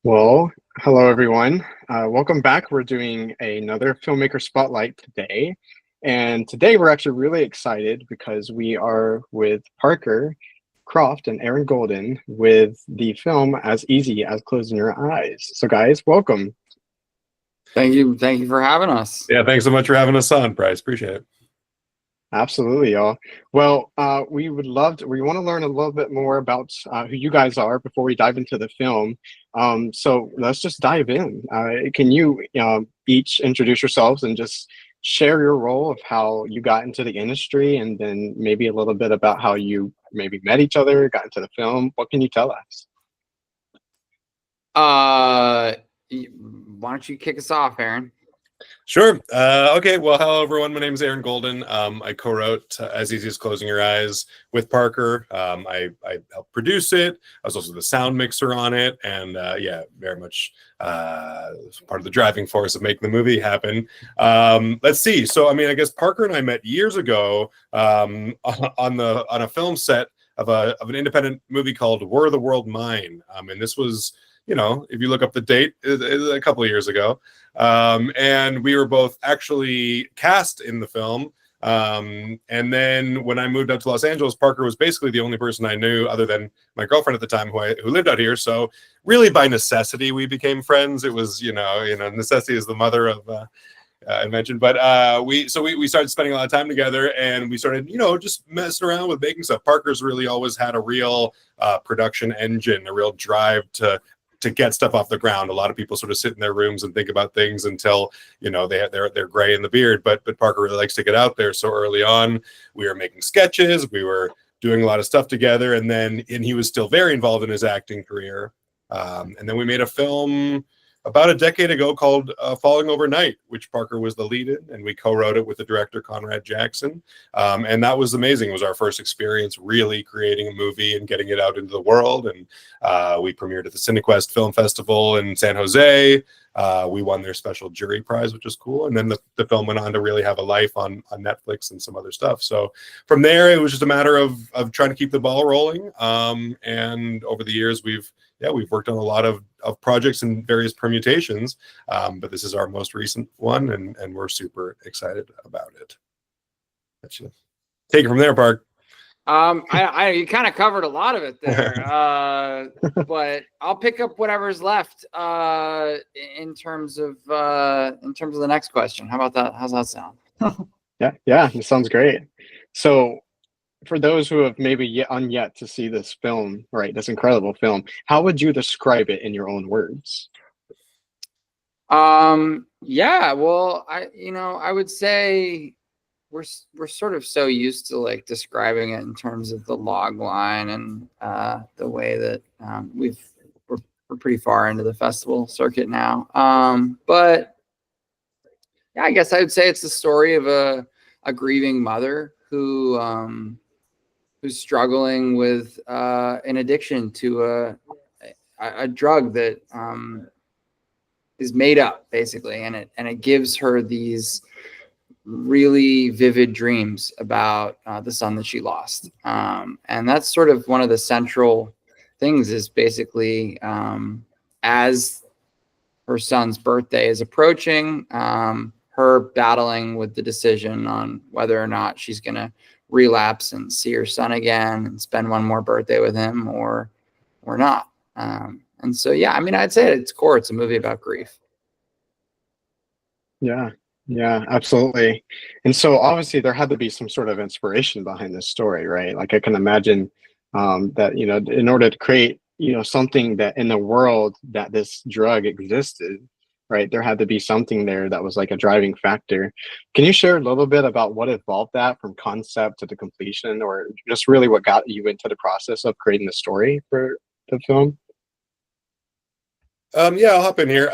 Well, hello everyone. Welcome back. We're doing another Filmmaker Spotlight today. And today we're actually really excited because we are with Parker, Croft, and Aaron Golden with the film As Easy as Closing Your Eyes. So guys, welcome. Thank you. Thank you for having us. Yeah, thanks so much for having us on, Pryce. Appreciate it. Absolutely, y'all. Well, we want to learn a little bit more about who you guys are before we dive into the film. So let's just dive in. Can you each introduce yourselves and just share your role of how you got into the industry, and then maybe a little bit about how you maybe met each other, got into the film? What can you tell us? Why don't you kick us off, Aaron? Sure. Okay. Well, hello, everyone. My name is Aaron Golden. I co-wrote As Easy as Closing Your Eyes with Parker. I helped produce it. I was also the sound mixer on it. And yeah, very much part of the driving force of making the movie happen. Let's see. So, I mean, I guess Parker and I met years ago on a film set of an independent movie called Were the World Mine? And this was, you know, if you look up the date, a couple of years ago. And we were both actually cast in the film. And then when I moved out to Los Angeles, Parker was basically the only person I knew other than my girlfriend at the time who lived out here. So really by necessity, we became friends. It was, necessity is the mother of invention. But we started spending a lot of time together, and we started, just messing around with making stuff. Parker's really always had a real production engine, a real drive to get stuff off the ground. A lot of people sort of sit in their rooms and think about things until they're gray in the beard, but Parker really likes to get out there. So early on we were making sketches, we were doing a lot of stuff together, and he was still very involved in his acting career, and then we made a film about a decade ago called Falling Overnight, which Parker was the lead in, and we co-wrote it with the director Conrad Jackson. And that was amazing. It was our first experience really creating a movie and getting it out into the world. And we premiered at the Cinequest Film Festival in San Jose. We won their special jury prize, which was cool. And then the film went on to really have a life on Netflix and some other stuff. So from there, it was just a matter of trying to keep the ball rolling. And over the years, we've worked on a lot of projects in various permutations, but this is our most recent one, and we're super excited about it. Take it from there, Park. You kind of covered a lot of it there, but I'll pick up whatever's left in terms of the next question. How about that? How's that sound? Yeah, it sounds great. So, for those who have maybe yet to see this film, right, this incredible film, how would you describe it in your own words? Yeah, well, I would say we're sort of so used to like describing it in terms of the log line and the way that we're pretty far into the festival circuit now. But yeah, I guess I would say it's the story of a grieving mother who's struggling with an addiction to a drug that is made up, basically, and it gives her these really vivid dreams about the son that she lost, and that's sort of one of the central things. Is basically as her son's birthday is approaching, her battling with the decision on whether or not she's going to relapse and see her son again and spend one more birthday with him or not. And so, yeah, I mean, I'd say at its core, it's a movie about grief. Yeah, absolutely. And so obviously there had to be some sort of inspiration behind this story, right? Like I can imagine that, in order to create, something that in the world that this drug existed, right, there had to be something there that was like a driving factor. Can you share a little bit about what involved that from concept to the completion, or just really what got you into the process of creating the story for the film? Yeah, I'll hop in here.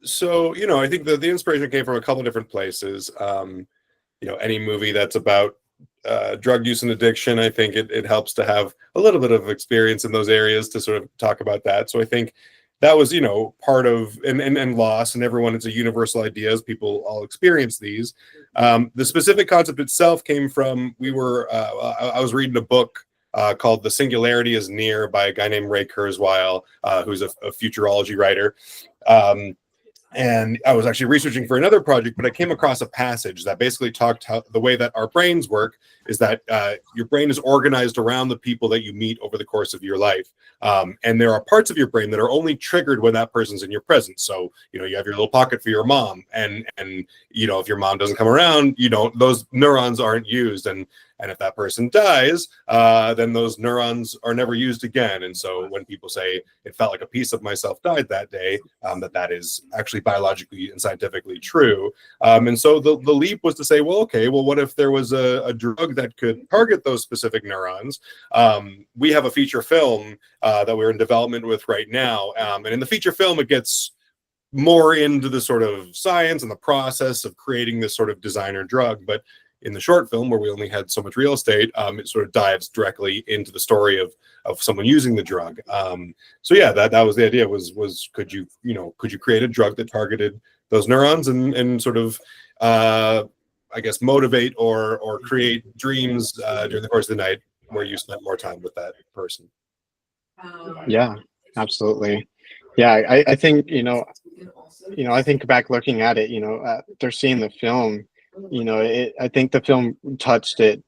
So, I think the inspiration came from a couple of different places. Any movie that's about drug use and addiction, I think it helps to have a little bit of experience in those areas to sort of talk about that. So I think that was, part of, and loss, and everyone, it's a universal idea as people all experience these. The specific concept itself came from, I was reading a book called "The Singularity Is Near" by a guy named Ray Kurzweil, who's a futurology writer. And I was actually researching for another project, but I came across a passage that basically talked how the way that our brains work is that your brain is organized around the people that you meet over the course of your life. And there are parts of your brain that are only triggered when that person's in your presence. So, you know, you have your little pocket for your mom, and you know, if your mom doesn't come around, you know, those neurons aren't used. And if that person dies, then those neurons are never used again. And so when people say it felt like a piece of myself died that day, that is actually biologically and scientifically true. And so the leap was to say, well, okay, well, what if there was a drug that could target those specific neurons? We have a feature film that we're in development with right now. And in the feature film, it gets more into the sort of science and the process of creating this sort of designer drug. But in the short film, where we only had so much real estate, it sort of dives directly into the story of someone using the drug. So yeah, that was the idea. Was could you create a drug that targeted those neurons and sort of I guess motivate or create dreams during the course of the night where you spent more time with that person. Yeah, absolutely. Yeah, I think I think back looking at it, after seeing the film, I think the film touched it.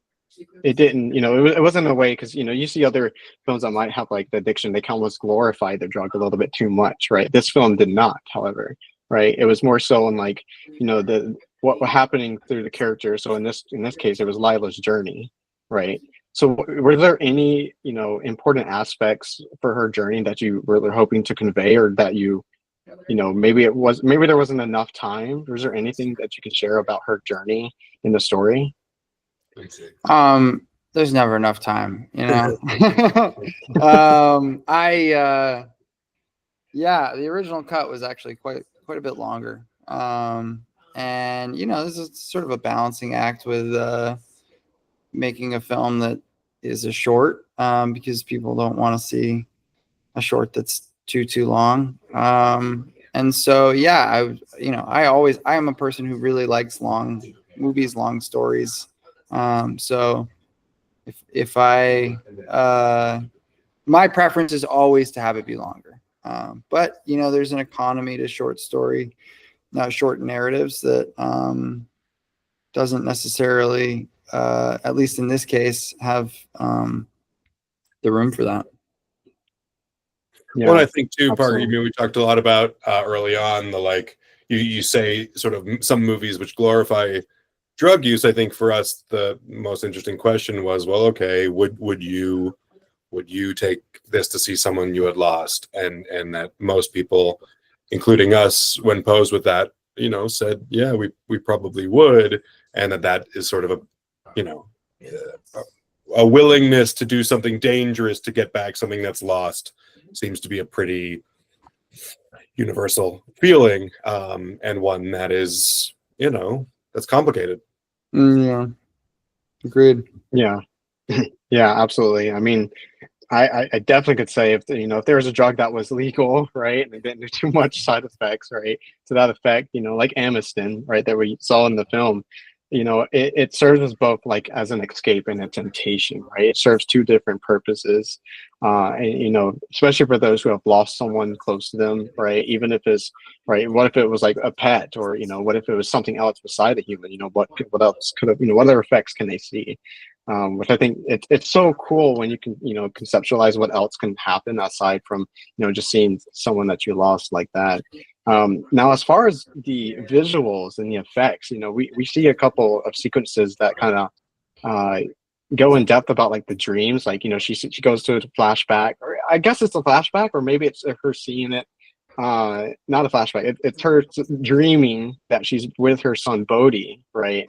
It didn't, it wasn't a way, because you see other films that might have like the addiction, they can almost glorify the drug a little bit too much, right? This film did not, however, right? It was more so in like, the what was happening through the character. So in this case, it was Lila's journey, right? So were there any, important aspects for her journey that you were hoping to convey, or that maybe there wasn't enough time? Was there anything that you could share about her journey in the story? There's never enough time, yeah, the original cut was actually quite a bit longer. And this is sort of a balancing act with making a film that is a short, because people don't want to see a short that's too long. And so, yeah, I am a person who really likes long movies, long stories. So if my preference is always to have it be longer. But there's an economy to short narratives that doesn't necessarily, at least in this case, have the room for that. Yeah, well, I think too, Parker, we talked a lot about early on you say sort of some movies which glorify drug use. I think for us the most interesting question was, well, okay, would you take this to see someone you had lost? And that most people, including us, when posed with that, said, yeah, we probably would. And that is sort of a willingness to do something dangerous to get back something that's lost seems to be a pretty universal feeling, and one that is, that's complicated. Yeah, agreed. Yeah. Yeah, absolutely. I mean, I definitely could say if there was a drug that was legal, right, and it didn't do too much side effects, right, to that effect, like Amesten, right, that we saw in the film, it serves as both like as an escape and a temptation, right? It serves two different purposes, and especially for those who have lost someone close to them, right? Even if it's right, what if it was like a pet, or what if it was something else beside a human? What else could have, what other effects can they see? Which I think it's so cool when you can conceptualize what else can happen aside from just seeing someone that you lost like that. Now, as far as the visuals and the effects, we see a couple of sequences that kind of go in depth about like the dreams. Like she goes to a flashback, or I guess it's a flashback, or maybe it's her seeing it. Not a flashback. It's her dreaming that she's with her son Bodhi, right?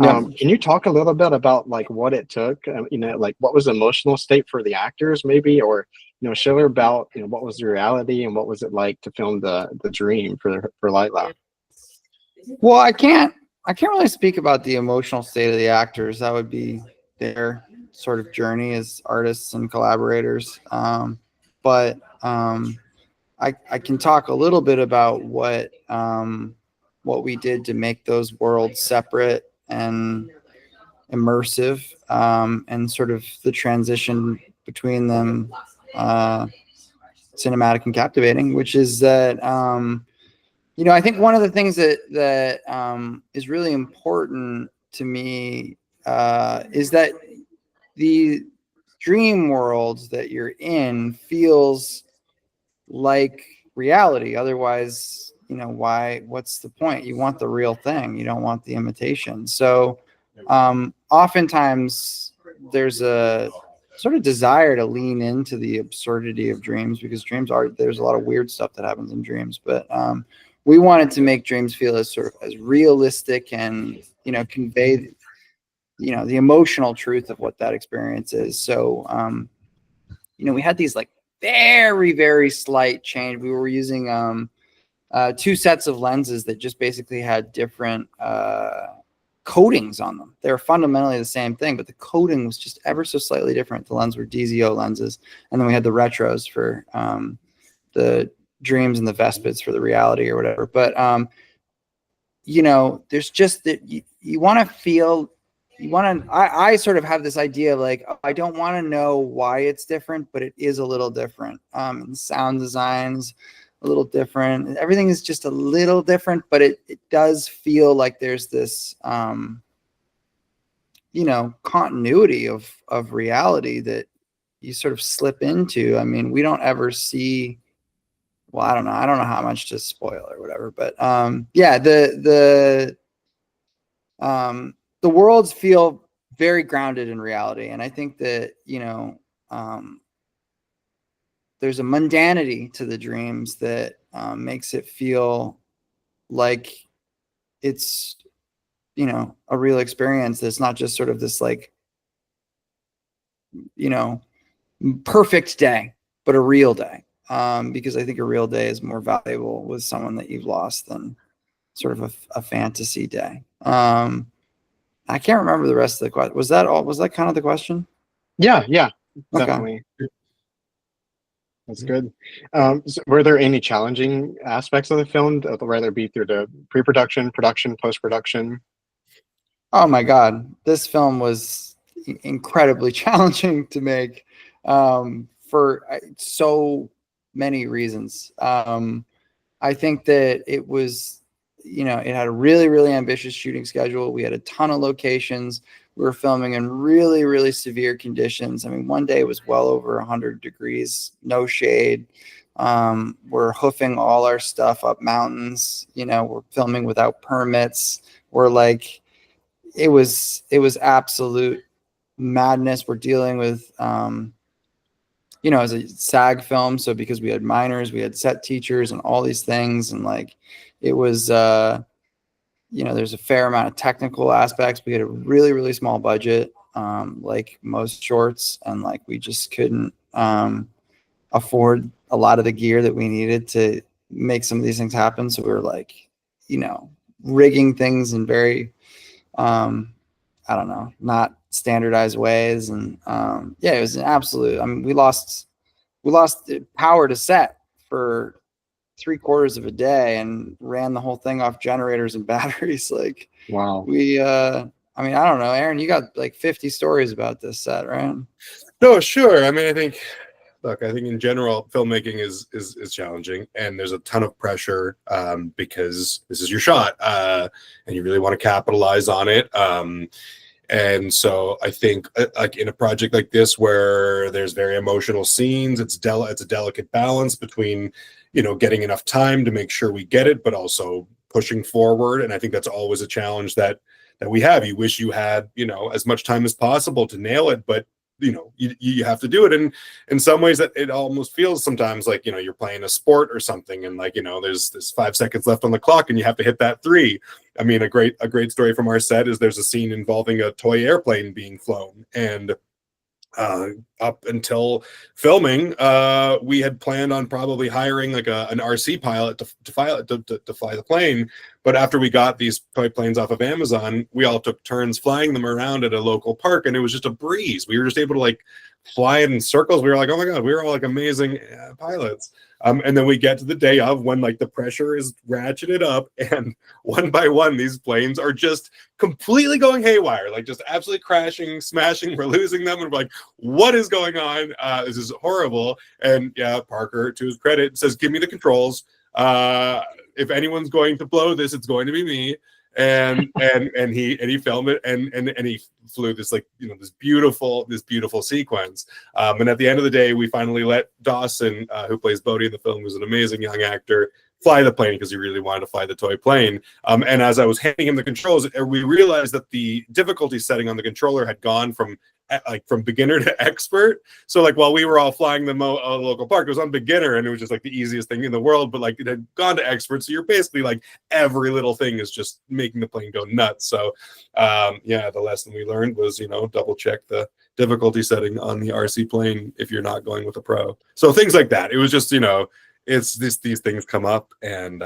Yeah. Can you talk a little bit about like what it took, like what was the emotional state for the actors maybe, or, share about, what was the reality and what was it like to film the dream for Lila? Well, I can't really speak about the emotional state of the actors. That would be their sort of journey as artists and collaborators. But I can talk a little bit about what we did to make those worlds separate and immersive, and sort of the transition between them, cinematic and captivating, which is that, you know, I think one of the things that is really important to me, is that the dream world that you're in feels like reality. Otherwise, you know, what's the point? You want the real thing. You don't want the imitation. So oftentimes there's a sort of desire to lean into the absurdity of dreams, because there's a lot of weird stuff that happens in dreams. But we wanted to make dreams feel as sort of as realistic and, you know, convey, you know, the emotional truth of what that experience is. So, you know, we had these like very, very slight change. We were using 2 sets of lenses that just basically had different coatings on them. They're fundamentally the same thing, but the coating was just ever so slightly different. The lens were DZO lenses, and then we had the retros for the dreams and the Vespids for the reality or whatever. But you know, there's just that you want to feel. I sort of have this idea of like, I don't want to know why it's different, but it is a little different. And sound design's a little different. Everything is just a little different, but it does feel like there's this, you know, continuity of reality that you sort of slip into. I mean, we don't ever see, well, I don't know how much to spoil or whatever, but yeah, the worlds feel very grounded in reality. And I think that, you know, there's a mundanity to the dreams that makes it feel like it's, you know, a real experience. That's not just sort of this like, you know, perfect day, but a real day. Because I think a real day is more valuable with someone that you've lost than sort of a fantasy day. I can't remember the rest of the question. Was that all? Was that kind of the question? Yeah, Okay. definitely. That's good. So were there any challenging aspects of the film, whether it be through the pre-production, production, post-production? Oh my God, this film was incredibly challenging to make, for so many reasons. I think that it was, you know, it had a really, really ambitious shooting schedule. We had a ton of locations. We were filming in really, really severe conditions. I mean, one day it was well over 100 degrees, no shade. We're hoofing all our stuff up mountains. You know, we're filming without permits. We're like, it was absolute madness. We're dealing with, you know, as a SAG film. So because we had minors, we had set teachers and all these things. And like, it was, you know, there's a fair amount of technical aspects. We had a really, really small budget, like most shorts. And like, we just couldn't afford a lot of the gear that we needed to make some of these things happen. So we were like, you know, rigging things in very, I don't know, not standardized ways. And yeah, it was an absolute, I mean, we lost power to set for 3/4 of a day and ran the whole thing off generators and batteries. Like, Wow. we, I mean, I don't know, Aaron, you got like 50 stories about this set, right? No, sure. I mean, I think in general, filmmaking is challenging, and there's a ton of pressure because this is your shot, and you really want to capitalize on it. And so I think like in a project like this, where there's very emotional scenes, it's a delicate balance between, you know, getting enough time to make sure we get it, but also pushing forward. And I think that's always a challenge that we have. You wish you had, you know, as much time as possible to nail it, but you know, you have to do it. And in some ways that it almost feels sometimes like, you know, you're playing a sport or something, and like, you know, there's 5 seconds left on the clock and you have to hit that 3. I mean, a great story from our set is there's a scene involving a toy airplane being flown, and up until filming, we had planned on probably hiring like an RC pilot to fly the plane. But after we got these toy planes off of Amazon, we all took turns flying them around at a local park, and it was just a breeze. We were just able to like fly it in circles. We were like, oh my God, we were all like amazing pilots. And then we get to the day of when like the pressure is ratcheted up, and one by one these planes are just completely going haywire, like just absolutely crashing, smashing. We're losing them, and we're like, what is going on? This is horrible. And yeah, Parker, to his credit, says, give me the controls. If anyone's going to blow this, it's going to be me. And he filmed it, and he flew this, like, you know, this beautiful sequence. And at the end of the day, we finally let Dawson, who plays Bodhi in the film, who's an amazing young actor, fly the plane because he really wanted to fly the toy plane. And as I was handing him the controls, we realized that the difficulty setting on the controller had gone from beginner to expert. So like while we were all flying the local park, it was on beginner, and it was just like the easiest thing in the world, but like it had gone to expert. So you're basically like every little thing is just making the plane go nuts. So yeah, the lesson we learned was, you know, double check the difficulty setting on the RC plane if you're not going with a pro. So things like that. It was just, you know, it's these things come up, and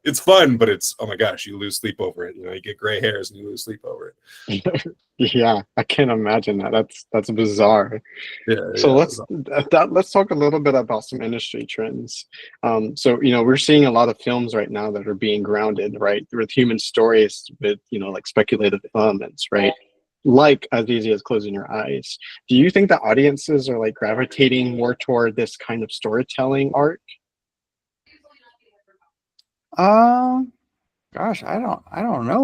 it's fun, but it's, oh my gosh, you lose sleep over it. You know, you get gray hairs and you lose sleep over it. Yeah, I can't imagine that. That's bizarre. Yeah. So let's talk a little bit about some industry trends. So, you know, we're seeing a lot of films right now that are being grounded, right, with human stories, with, you know, like speculative elements, right? Like As Easy as Closing Your Eyes. Do you think that audiences are like gravitating more toward this kind of storytelling art? Gosh, I don't know. I don't know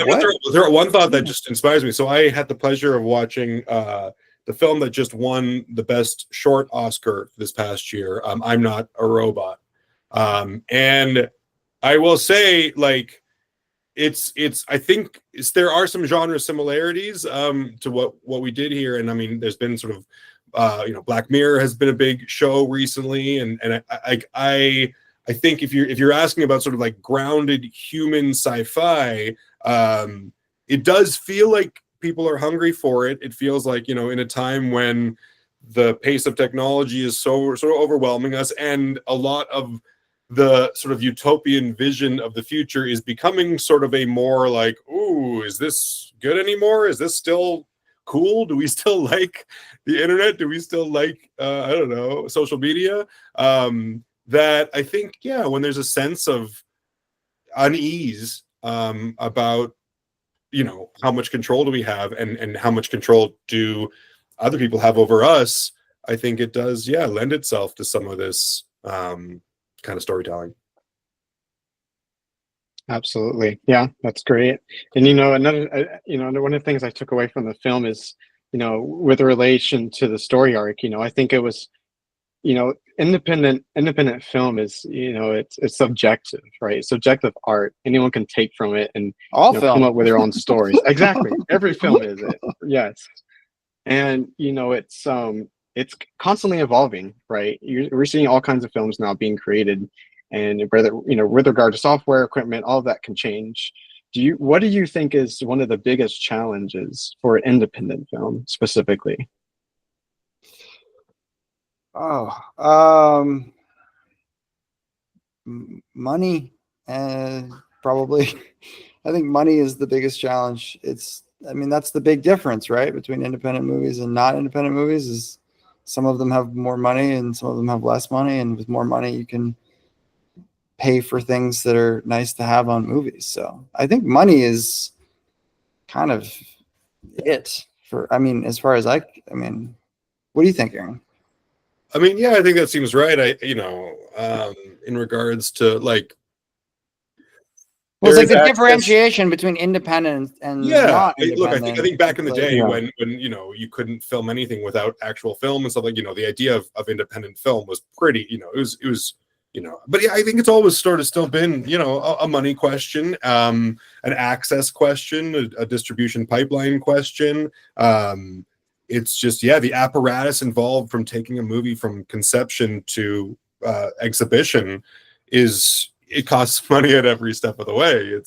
what. There one thought that just inspires me. So I had the pleasure of watching the film that just won the best short Oscar this past year, I'm Not a Robot. And I will say, like, I think there are some genre similarities to what we did here. And I mean, there's been sort of you know, Black Mirror has been a big show recently, and I think if you're asking about sort of like grounded human sci-fi, it does feel like people are hungry for it. It feels like, you know, in a time when the pace of technology is so sort of overwhelming us, and a lot of the sort of utopian vision of the future is becoming sort of a more like, ooh, is this good anymore? Is this still cool? Do we still like the internet? Do we still like I don't know, social media? That I think, yeah, when there's a sense of unease about, you know, how much control do we have, and how much control do other people have over us, I think it does, yeah, lend itself to some of this kind of storytelling. Absolutely. Yeah, that's great. And, you know, you know, one of the things I took away from the film is, you know, with relation to the story arc, you know, I think it was, you know, independent film is, you know, it's subjective, right? Subjective art. Anyone can take from it and, All you know, film. come up with their own stories. Exactly. Every film is it. Yes. And, you know, it's constantly evolving, right? We're seeing all kinds of films now being created, and whether, you know, with regard to software, equipment, all of that can change. What do you think is one of the biggest challenges for independent film specifically? Money, probably. I think money is the biggest challenge. I mean, that's the big difference, right, between independent movies and not independent movies, is some of them have more money and some of them have less money, and with more money you can pay for things that are nice to have on movies. So I think money is kind of it for, I mean, as far as I mean, what do you think, Aaron? I mean, yeah, I think that seems right. You know, in regards to like, well, it's like the differentiation between independent and not independent. Look, I think back in the day, yeah, when you know, you couldn't film anything without actual film and stuff, like, you know, the idea of independent film was pretty, you know, it was you know, but yeah, I think it's always sort of still been, you know, a money question, an access question, a distribution pipeline question. It's just, yeah, the apparatus involved from taking a movie from conception to exhibition it costs money at every step of the way.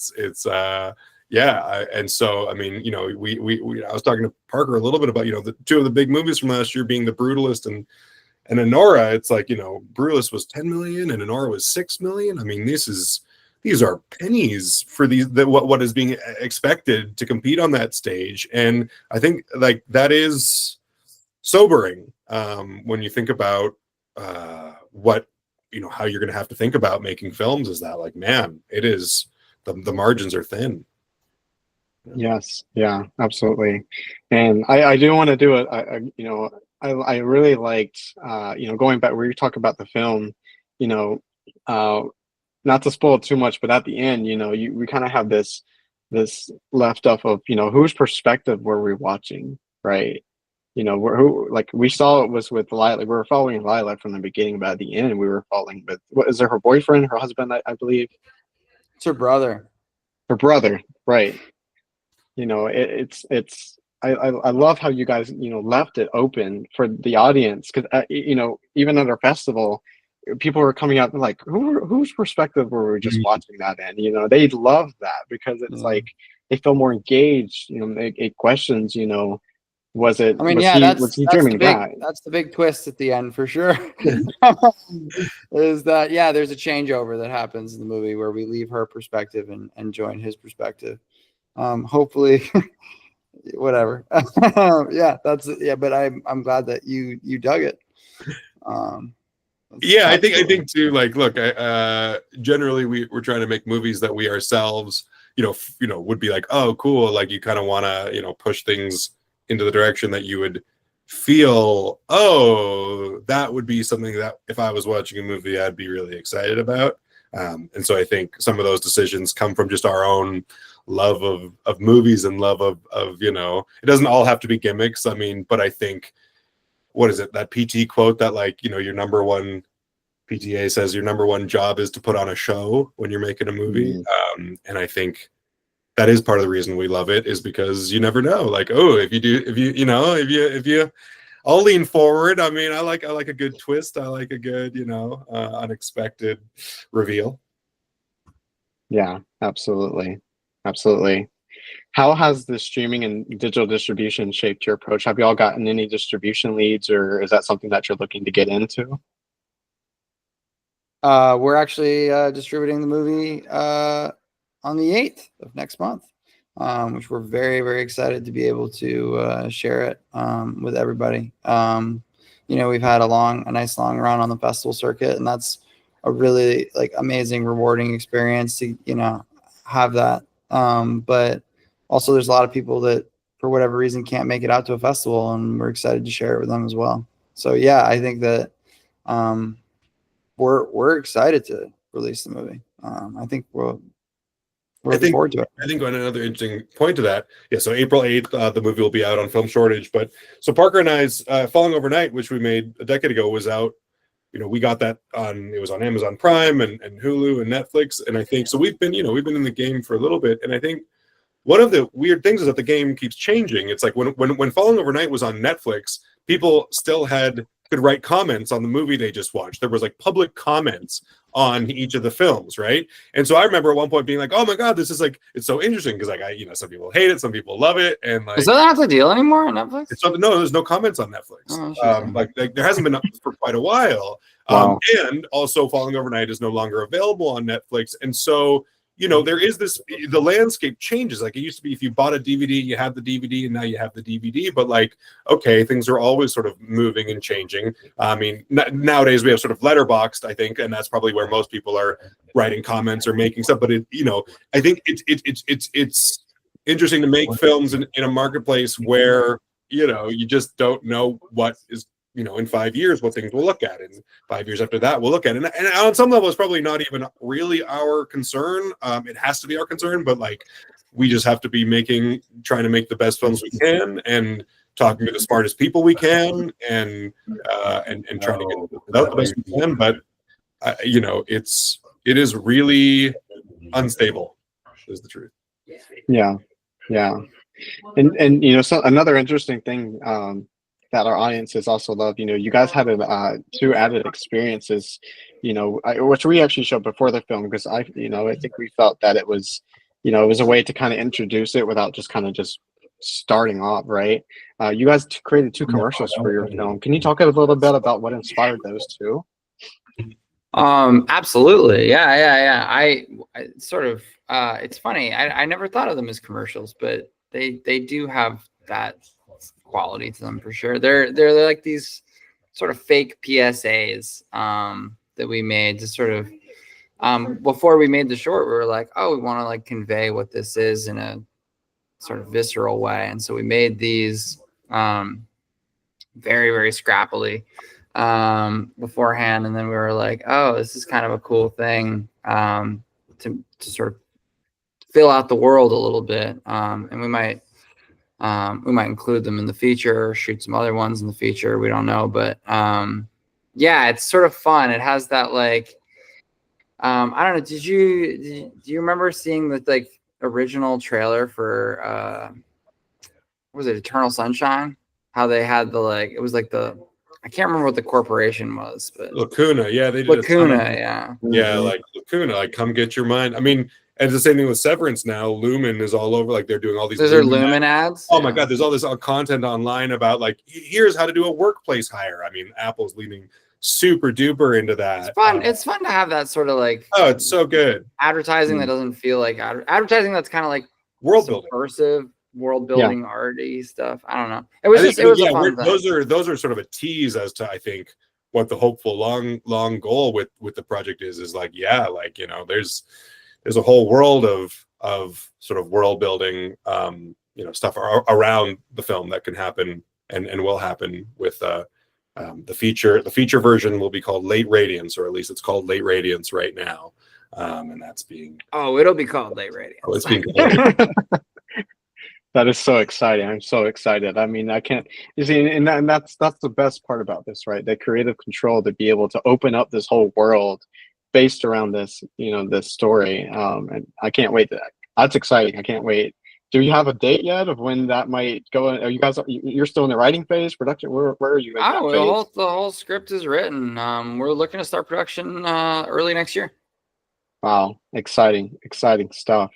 And so, I mean, you know, I was talking to Parker a little bit about, you know, the two of the big movies from last year being The Brutalist and Anora. It's like, you know, Brutalist was 10 million and Anora was 6 million. I mean, these are pennies for what is being expected to compete on that stage. And I think like that is sobering when you think about what how you're going to have to think about making films is that, like, man, it is the margins are thin. Yes, yeah, absolutely. And I do want to do it. I really liked, going back where you talk about the film, you know, uh, not to spoil too much, but at the end, we kind of have this left up of, whose perspective were we watching, right? Who, like, we saw it was with Lila. We were following Lila from the beginning, but at the end, we were following with, what is it, her boyfriend, her husband, I believe, It's her brother. her brother, right? It's I love how you guys left it open for the audience, because even at our festival, people were coming out like, whose perspective were we just watching that in? They love that because it's like they feel more engaged. It questions. Was it? I mean, was yeah, he dreaming that? that's the big twist at the end for sure. Is that, yeah, there's a changeover that happens in the movie where we leave her perspective and join his perspective. Hopefully, whatever. Yeah, but I'm glad that you dug it. Yeah, I think too, like, look, generally we're trying to make movies that we ourselves would be like, oh, cool, like, you kind of want to push things into the direction that you would feel, oh, that would be something that if I was watching a movie I'd be really excited about. And so I think some of those decisions come from just our own love of movies and love of it doesn't all have to be gimmicks. I mean, but I think, what is it, that PT quote that, like, your number one, PTA says your number one job is to put on a show when you're making a movie. And I think that is part of the reason we love it, is because you never know, like, oh, if you I'll lean forward. I mean, I like a good twist. I like a good, unexpected reveal. Yeah, absolutely. Absolutely. How has the streaming and digital distribution shaped your approach? Have you all gotten any distribution leads, or is that something that you're looking to get into? We're actually distributing the movie on the 8th of next month, which we're very, very excited to be able to share it with everybody. We've had a nice long run on the festival circuit, and that's a really, like, amazing, rewarding experience to have that. But also, there's a lot of people that for whatever reason can't make it out to a festival, and we're excited to share it with them as well. So yeah, I think that we're excited to release the movie. I think we're looking forward to it. I think on another interesting point to that, yeah, so April 8th, the movie will be out on Film Shortage. But so Parker and I's Falling Overnight, which we made a decade ago, was out. We got that it was on Amazon Prime and Hulu and Netflix. And I think, so we've been in the game for a little bit. And I think one of the weird things is that the game keeps changing. It's like when Falling Overnight was on Netflix, people still could write comments on the movie they just watched. There was like public comments on each of the films, right? And so I remember at one point being like, oh my God, this is like, it's so interesting, because like some people hate it, some people love it. And like, is that not the deal anymore on Netflix? No, there's no comments on Netflix. Like there hasn't been for quite a while. Wow. And also Falling Overnight is no longer available on Netflix. And so there is the landscape changes. Like, it used to be, if you bought a DVD, you had the DVD, and now you have the DVD. But like, okay, things are always sort of moving and changing. I mean, nowadays we have sort of letterboxed, I think, and that's probably where most people are writing comments or making stuff. But I think it's interesting to make films in a marketplace where you just don't know what is, in 5 years, what things we'll look at, and 5 years after that we'll look at it. And on some level, it's probably not even really our concern. It has to be our concern, but like, we just have to be trying to make the best films we can, and talking to the smartest people we can, and trying to get the best we can. But it is really unstable, is the truth. Yeah, and so another interesting thing that our audiences also love, you guys had two added experiences, which we actually showed before the film, because I think we felt that it was a way to kind of introduce it without just starting off, right? You guys created two commercials for your film. Can you talk a little bit about what inspired those two? Absolutely. Yeah. I sort of, it's funny. I never thought of them as commercials, but they do have that quality to them for sure. They're like these sort of fake PSAs that we made to sort of before we made the short, we were like, oh, we want to like convey what this is in a sort of visceral way, and so we made these very, very scrappily beforehand, and then we were like, oh, this is kind of a cool thing to sort of fill out the world a little bit, and we might include them in the feature or shoot some other ones in the feature. We don't know, but yeah, it's sort of fun. It has that like I don't know. Do you remember seeing the like original trailer for what was it, Eternal Sunshine? How they had the like, it was like the, I can't remember what the corporation was, but Lacuna, yeah, they did Lacuna, yeah, like Lacuna, like come get your mind. I mean, and it's the same thing with Severance now. Lumen is all over, like they're doing all these. Those are Lumen ads. Oh my God, there's all this content online about like, here's how to do a workplace hire. I mean, Apple's leaning super duper into that. It's fun. It's fun to have that sort of like. Oh, it's so good. Advertising that doesn't feel like advertising. That's kind of like world building, subversive, world building, arty stuff. I don't know. It was just it was a fun thing. Those are sort of a tease as to I think what the hopeful long goal with the project is like, yeah, like, you know, there's a whole world of sort of world building you know, stuff around the film that can happen and will happen with the feature version will be called Late Radiance, or at least it's called Late Radiance right now, and that's being it'll be called Late Radiance. Oh, it's being That is so exciting. I'm so excited. I mean, I can't, you see, and that's the best part about this, right? The creative control to be able to open up this whole world based around this, you know, this story. And I can't wait. That's exciting. I can't wait. Do you have a date yet of when that might go? Are you guys, you're still in the writing phase, production? Where are you? The whole script is written. We're looking to start production early next year. Wow. Exciting stuff.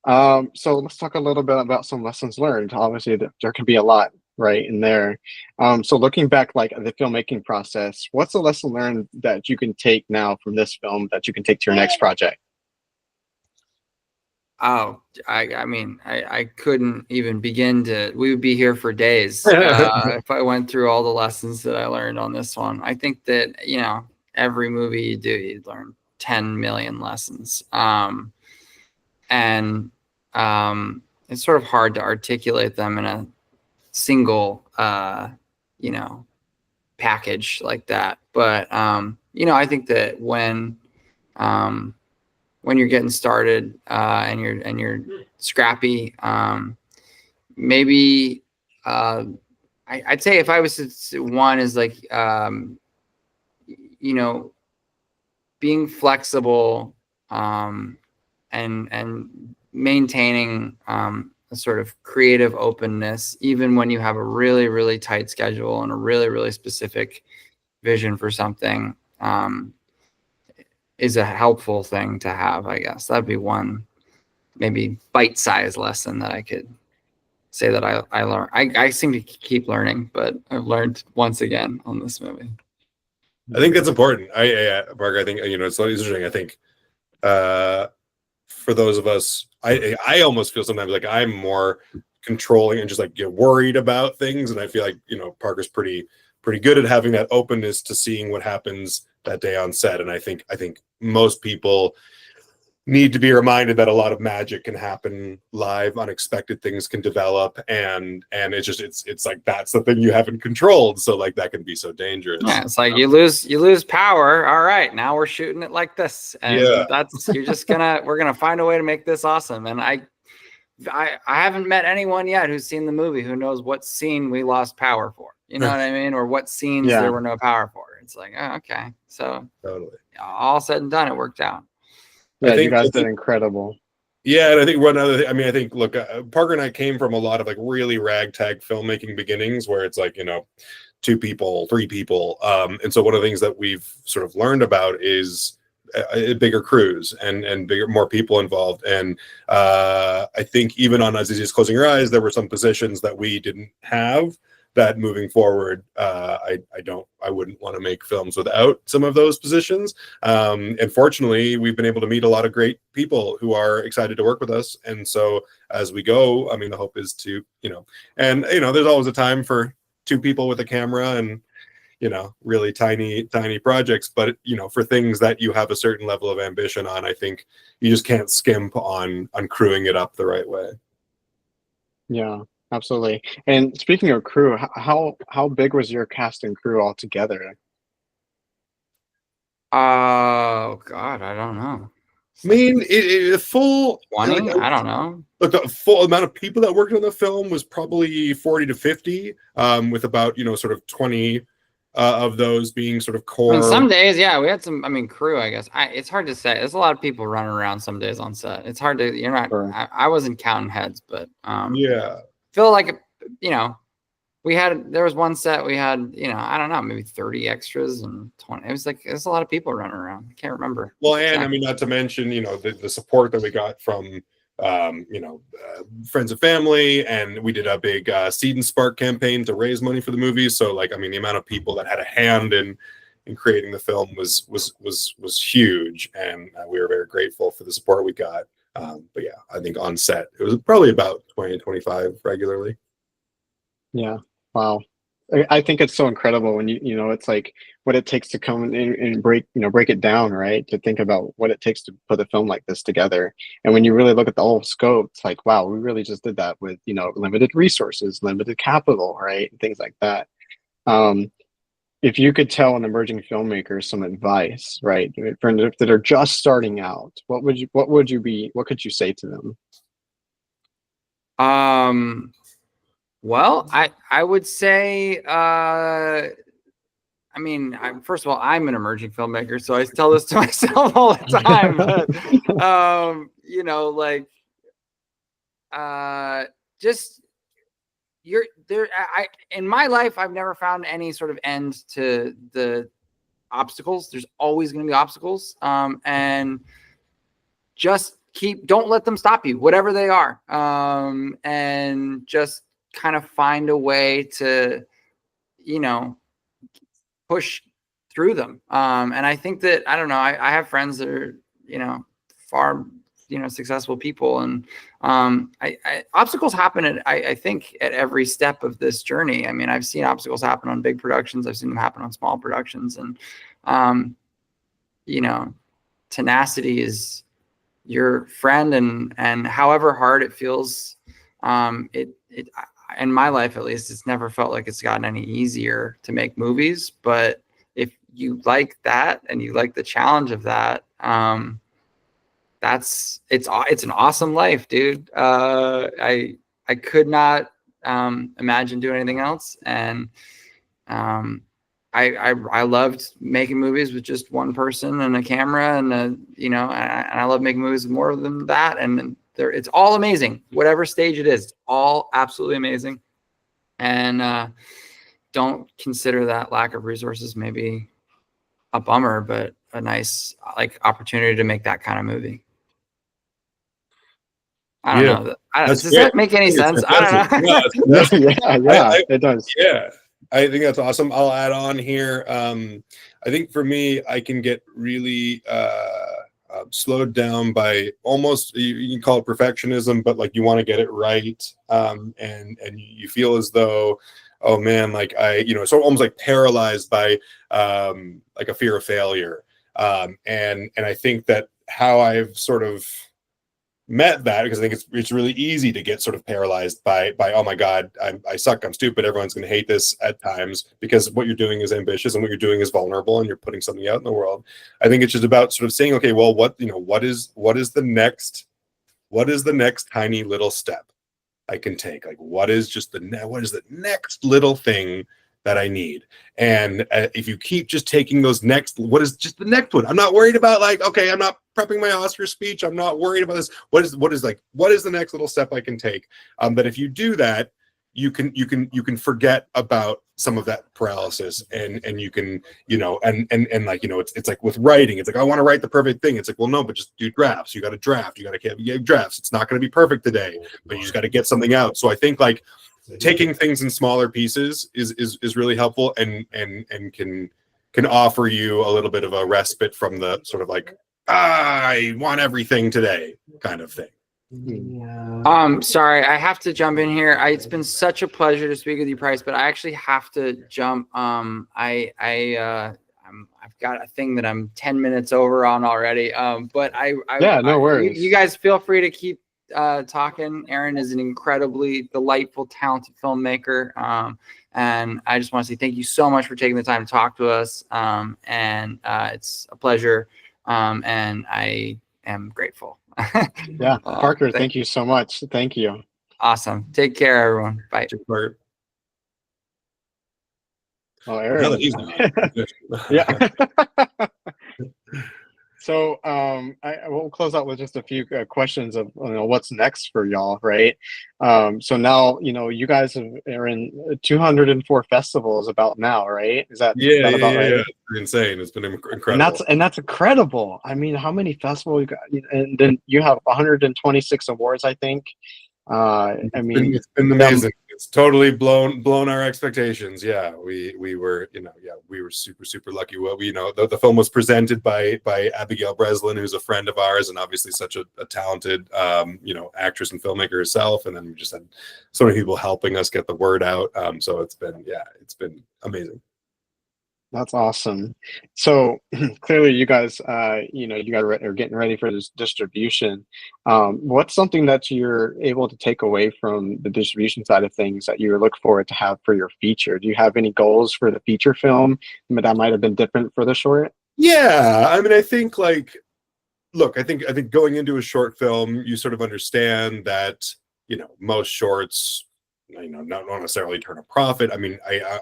So let's talk a little bit about some lessons learned. Obviously, there can be a lot right in there. So looking back, like the filmmaking process, what's a lesson learned that you can take now from this film that you can take to your next project? Oh, I mean, I couldn't even begin to. We would be here for days if I went through all the lessons that I learned on this one. I think that, you know, every movie you do, you learn 10 million lessons. And it's sort of hard to articulate them in a single, you know, package like that. But, you know, I think that when you're getting started and you're scrappy, maybe I'd say if I was to, one is like, you know, being flexible and maintaining a sort of creative openness, even when you have a really, really tight schedule and a really, really specific vision for something, is a helpful thing to have, I guess. That'd be one maybe bite-sized lesson that I could say that I learned. I seem to keep learning, but I've learned once again on this movie. I think that's important. Parker, I think, you know, it's interesting. I think for those of us, I almost feel sometimes like I'm more controlling and just like get worried about things. And I feel like, you know, Parker's pretty good at having that openness to seeing what happens that day on set. And I think most people need to be reminded that a lot of magic can happen live, unexpected things can develop, and it's like that's the thing you haven't controlled. So like that can be so dangerous. Yeah, it's like you lose power. All right, now we're shooting it like this. And we're gonna find a way to make this awesome. And I haven't met anyone yet who's seen the movie who knows what scene we lost power for. You know what I mean? Or what scenes there were no power for. It's like, oh, okay. So totally. All said and done, it worked out. Yeah, you guys did incredible. Yeah, and I think one other thing, I mean, I think, look, Parker and I came from a lot of like really ragtag filmmaking beginnings where it's like, you know, 2 people, 3 people. And so one of the things that we've sort of learned about is bigger crews and more people involved. And I think even on As Easy as Closing Your Eyes, there were some positions that we didn't have that moving forward, I wouldn't want to make films without some of those positions. And fortunately, we've been able to meet a lot of great people who are excited to work with us. And so as we go, I mean, the hope is to, you know, and, you know, there's always a time for 2 people with a camera and, really tiny projects. But for things that you have a certain level of ambition on, I think you just can't skimp on crewing it up the right way. Yeah, absolutely. And speaking of crew, how big was your cast and crew all together? Oh God, I don't know. I mean, full 20? I don't know. Look, the full amount of people that worked on the film was probably 40 to 50, with about sort of 20 of those being sort of core. I mean, some days, yeah, we had some. I mean, crew. I guess it's hard to say. There's a lot of people running around some days on set. It's hard to. You're not. Sure. I wasn't counting heads, but yeah, feel like there was one set we had, I don't know, maybe 30 extras and 20. It was a lot of people running around. I can't remember. Well, and I mean, not to mention, the support that we got from, friends and family, and we did a big Seed and Spark campaign to raise money for the movie. So, like, I mean, the amount of people that had a hand in creating the film was huge, and we were very grateful for the support we got. But yeah, I think on set it was probably about 20 to 25 regularly. Yeah. Wow. I think it's so incredible when it's like what it takes to come in and break it down, right? To think about what it takes to put a film like this together. And when you really look at the whole scope, it's like, wow, we really just did that with, limited resources, limited capital, right? And things like that. If you could tell an emerging filmmaker some advice, right, for that are just starting out, what could you say to them? Well, I would say, I mean, first of all, I'm an emerging filmmaker, so I tell this to myself all the time. But, just you're there. In my life, I've never found any sort of end to the obstacles. There's always going to be obstacles, and just don't let them stop you, whatever they are, and just kind of find a way to, push through them. And I think that, I don't know, I have friends that are, far, successful people. And obstacles happen I think at every step of this journey. I mean, I've seen obstacles happen on big productions. I've seen them happen on small productions. And, tenacity is your friend, and however hard it feels, in my life, at least, it's never felt like it's gotten any easier to make movies. But if you like that and you like the challenge of that, it's an awesome life, dude. I could not imagine doing anything else. And I loved making movies with just one person and a camera, and and I love making movies with more than that. And it's all amazing, whatever stage it is, all absolutely amazing. And don't consider that lack of resources maybe a bummer, but a nice opportunity to make that kind of movie. I don't know. Does that make any sense? I don't know. Yeah, it does. Yeah, I think that's awesome. I'll add on here. I think for me, I can get really slowed down by almost, you can call it perfectionism, but you want to get it right, and you feel as though, oh man, so almost like paralyzed by a fear of failure, and I think that how I've sort of met that, because I think it's really easy to get sort of paralyzed by oh my god, I suck, I'm stupid, everyone's going to hate this at times, because what you're doing is ambitious and what you're doing is vulnerable and you're putting something out in the world. I think it's just about sort of saying, okay, well, what is the next tiny little step I can take? What is the next little thing that I need? And if you keep just taking those what is just the next one? I'm not worried about okay, I'm not prepping my Oscar speech. I'm not worried about this. What is the next little step I can take? That if you do that, you can forget about some of that paralysis, and you can, it's like with writing, it's like, I want to write the perfect thing. It's like, well, no, but just do drafts. You got to draft. You got to get drafts. It's not going to be perfect today, but you just got to get something out. So I think taking things in smaller pieces is really helpful, and can offer you a little bit of a respite from the sort of I want everything today kind of thing. Sorry, I have to jump in here. It's been such a pleasure to speak with you, Pryce, but I actually have to jump. I've got a thing that I'm 10 minutes over on already. But Yeah, no worries. you guys feel free to keep talking. Aaron is an incredibly delightful, talented filmmaker. And I just want to say thank you so much for taking the time to talk to us. And it's a pleasure. And I am grateful. Yeah, Parker, thank you so much. Thank you. Awesome. Take care, everyone. Bye. Oh, Aaron. Yeah. So I will close out with just a few questions of what's next for y'all, right? So now you guys are in 204 festivals about now, right? Is that yeah, about right? Yeah. It's insane. It's been incredible. And that's incredible. I mean, how many festivals you got? And then you have 126 awards, I think. I mean, it's been amazing. It's totally blown our expectations. Yeah, we were we were super lucky. Well, the film was presented by Abigail Breslin, who's a friend of ours, and obviously such a talented actress and filmmaker herself. And then we just had so many people helping us get the word out. So it's been amazing. That's awesome. So clearly you guys, are getting ready for this distribution. What's something that you're able to take away from the distribution side of things that you look forward to have for your feature? Do you have any goals for the feature film that might have been different for the short? Yeah, I mean, I think look, I think going into a short film, you sort of understand that, most shorts, not necessarily turn a profit. I mean, I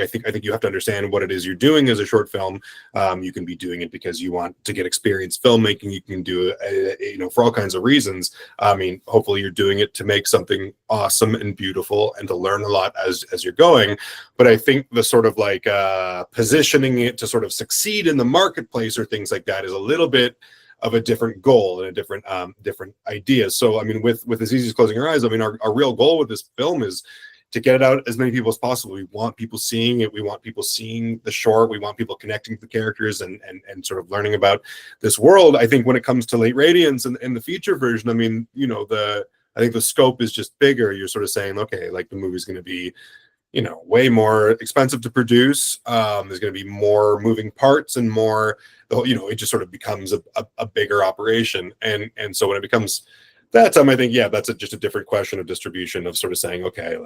think you have to understand what it is you're doing as a short film. You can be doing it because you want to get experience filmmaking. You can do it, for all kinds of reasons. I mean, hopefully you're doing it to make something awesome and beautiful and to learn a lot as you're going. But I think the sort of positioning it to sort of succeed in the marketplace or things like that is a little bit of a different goal and a different idea. So I mean, with As Easy as Closing Your Eyes, I mean, our real goal with this film is to get it out as many people as possible. We want people seeing it. We want people seeing the short. We want people connecting to the characters and sort of learning about this world. I think when it comes to Late Radiance and the feature version, I mean, I think the scope is just bigger. You're sort of saying, okay, the movie's going to be way more expensive to produce. There's going to be more moving parts and more, it just sort of becomes a bigger operation. And so when it becomes that time, I think, that's just a different question of distribution, of sort of saying, okay,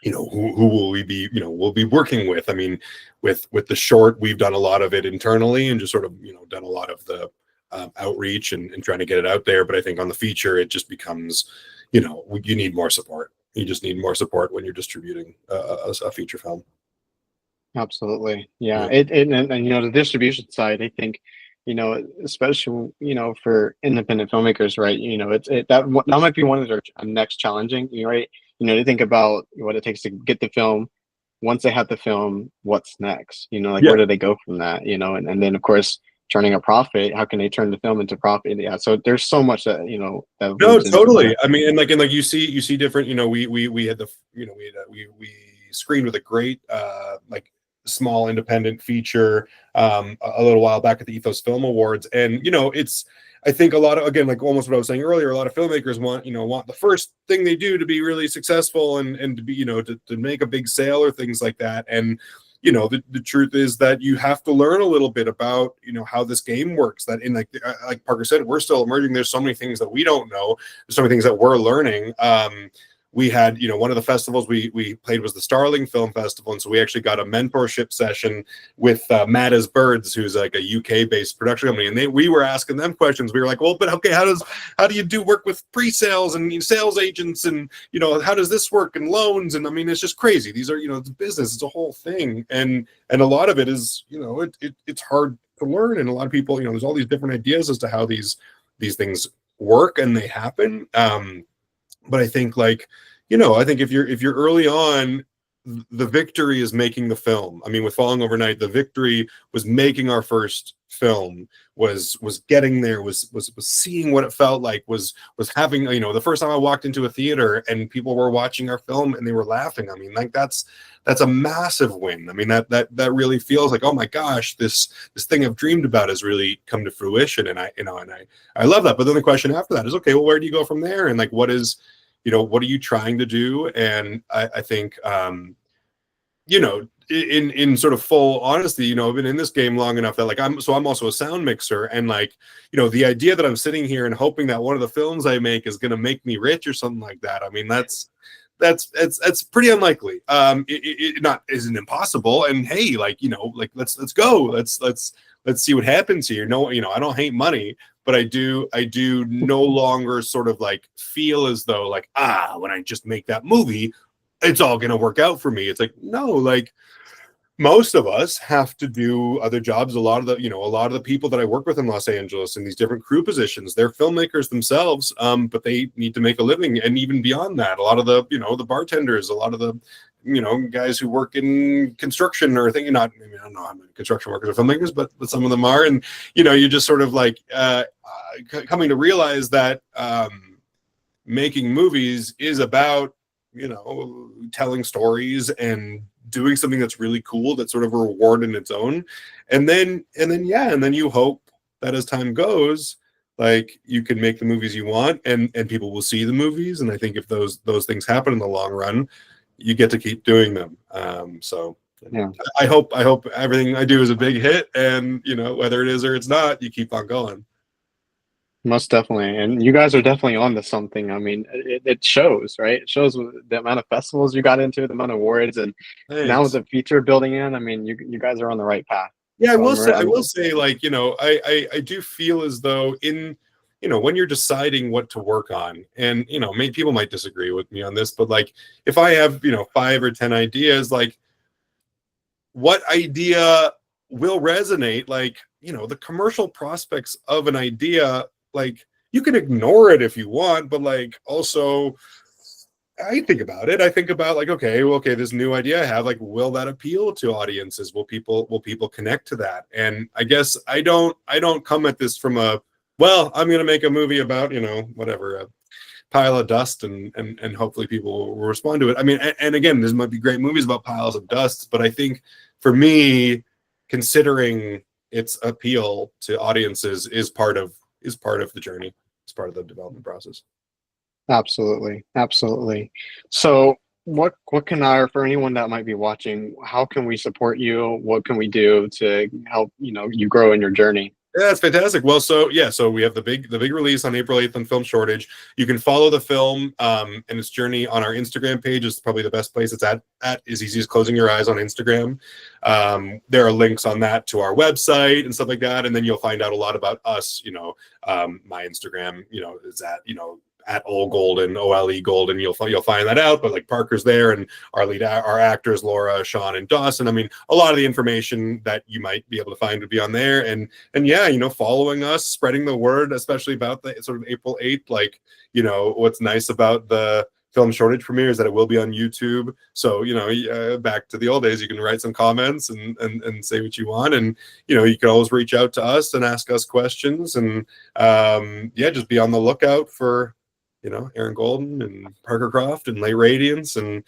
who will we be, we'll be working with. I mean, with the short, we've done a lot of it internally and just sort of, done a lot of the outreach and trying to get it out there. But I think on the feature, it just becomes, you need more support. You just need more support when you're distributing a feature film. Absolutely. Yeah. And the distribution side, I think, especially, for independent filmmakers, right? That might be one of their next challenging, right? To think about what it takes to get the film. Once they have the film, what's next? Where do they go from that? And then of course, turning a profit, how can they turn the film into profit? Yeah, so there's so much that that no, totally. I mean, and you see different, we had the we screened with a great small independent feature a little while back at the Ethos Film Awards, and it's, I think a lot of, again, almost what I was saying earlier, a lot of filmmakers want the first thing they do to be really successful and to be to make a big sale or things like that. And the truth is that you have to learn a little bit about, how this game works, that in like Parker said, we're still emerging. There's so many things that we don't know. There's so many things that we're learning. We had, one of the festivals we played was the Starling Film Festival. And so we actually got a mentorship session with Mad as Birds, who's like a UK-based production company. And we were asking them questions. We were like, well, but okay, how do you do work with pre-sales and sales agents? And, how does this work, and loans? And I mean, it's just crazy. These are, it's business. It's a whole thing. And a lot of it is, it's hard to learn. And a lot of people, there's all these different ideas as to how these things work and they happen. But I think I think if you're early on, the victory is making the film. I mean, with Falling Overnight, the victory was making our first film was getting there, was seeing what it felt like, was having, you know, the first time I walked into a theater and people were watching our film and they were laughing. I mean, like that's a massive win. I mean, that really feels like, oh my gosh, this thing I've dreamed about has really come to fruition. And I love that. But then the question after that is, okay, well, where do you go from there? And like, what is, you know, what are you trying to do? And I think, you know, in sort of full honesty, you know, I've been in this game long enough that like I'm also a sound mixer, and like, you know, the idea that I'm sitting here and hoping that one of the films I make is going to make me rich or something like that, I mean, that's pretty unlikely. It not isn't impossible, and hey, like, you know, like let's go, let's see what happens here. No, you know, I don't hate money, but I do no longer sort of like feel as though like, when I just make that movie, it's all going to work out for me. It's like, no, like most of us have to do other jobs. A lot of the people that I work with in Los Angeles in these different crew positions, they're filmmakers themselves, but they need to make a living. And even beyond that, a lot of the, you know, the bartenders, a lot of the, you know, guys who work in construction or thinking, not, I mean, I don't know how many construction workers are filmmakers, but some of them are. And, you know, you just sort of like coming to realize that making movies is about, you know, telling stories and doing something that's really cool, that's sort of a reward in its own. And then you hope that as time goes, like you can make the movies you want, and people will see the movies. And I think if those things happen in the long run, you get to keep doing them. So yeah, I hope everything I do is a big hit, and you know, whether it is or it's not, you keep on going. Most definitely. And you guys are definitely on to something. I mean, it shows, right? It shows the amount of festivals you got into, the amount of awards, and now with the feature building in, I mean, you guys are on the right path. Yeah, So I will say, like, you know, I do feel as though in, you know, when you're deciding what to work on, and, you know, people might disagree with me on this, but like, if I have, you know, 5 or 10 ideas, like, what idea will resonate? Like, you know, the commercial prospects of an idea, like, you can ignore it if you want, but like, also, I think about it. I think about like, okay, well, okay, this new idea I have, like, will that appeal to audiences? Will people connect to that? And I guess I don't come at this from a, well, I'm going to make a movie about, you know, whatever, a pile of dust, and hopefully people will respond to it. I mean, and again, there might be great movies about piles of dust, but I think for me, considering its appeal to audiences is part of the journey. It's part of the development process. Absolutely. So what can for anyone that might be watching, how can we support you? What can we do to help, you know, you grow in your journey? Yeah, that's fantastic. Well, so we have the big release on April 8th on Film Shortage. You can follow the film and its journey on our Instagram page. Is probably the best place. It's at As Easy as Closing Your Eyes on Instagram. There are links on that to our website and stuff like that, and then you'll find out a lot about us. You know, my Instagram, you know, is at Ole Golden, OLE Golden. You'll find that out. But like, Parker's there, and our actors Laura, Sean, and Dawson. I mean, a lot of the information that you might be able to find would be on there. And yeah, you know, following us, spreading the word, especially about the sort of April 8th. Like, you know, what's nice about the Film Shortage premiere is that it will be on YouTube. So, you know, back to the old days, you can write some comments and say what you want, and you know, you can always reach out to us and ask us questions, and yeah, just be on the lookout for, you know, Aaron Golden and Parker Croft and Lay Radiance and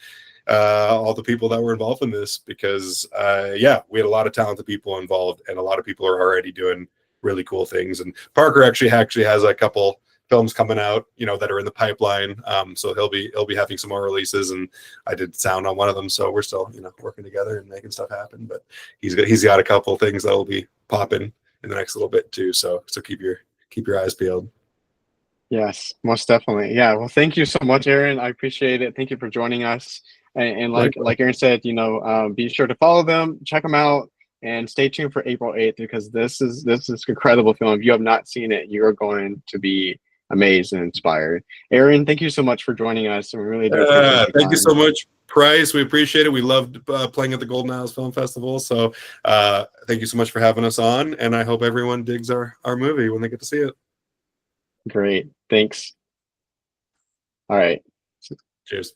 all the people that were involved in this, because yeah, we had a lot of talented people involved, and a lot of people are already doing really cool things. And Parker actually has a couple films coming out, you know, that are in the pipeline. So he'll be having some more releases, and I did sound on one of them. So we're still, you know, working together and making stuff happen. But he's got a couple things that will be popping in the next little bit too. So keep your eyes peeled. Yes, most definitely. Yeah. Well, thank you so much, Aaron. I appreciate it. Thank you for joining us. And like Aaron said, you know, be sure to follow them, check them out, and stay tuned for April 8th, because this is an incredible film. If you have not seen it, you're going to be amazed and inspired. Aaron, thank you so much for joining us. We really do appreciate thank you so much, Pryce. We appreciate it. We loved playing at the Golden Isles Film Festival. So thank you so much for having us on, and I hope everyone digs our movie when they get to see it. Great. Thanks. All right. Cheers.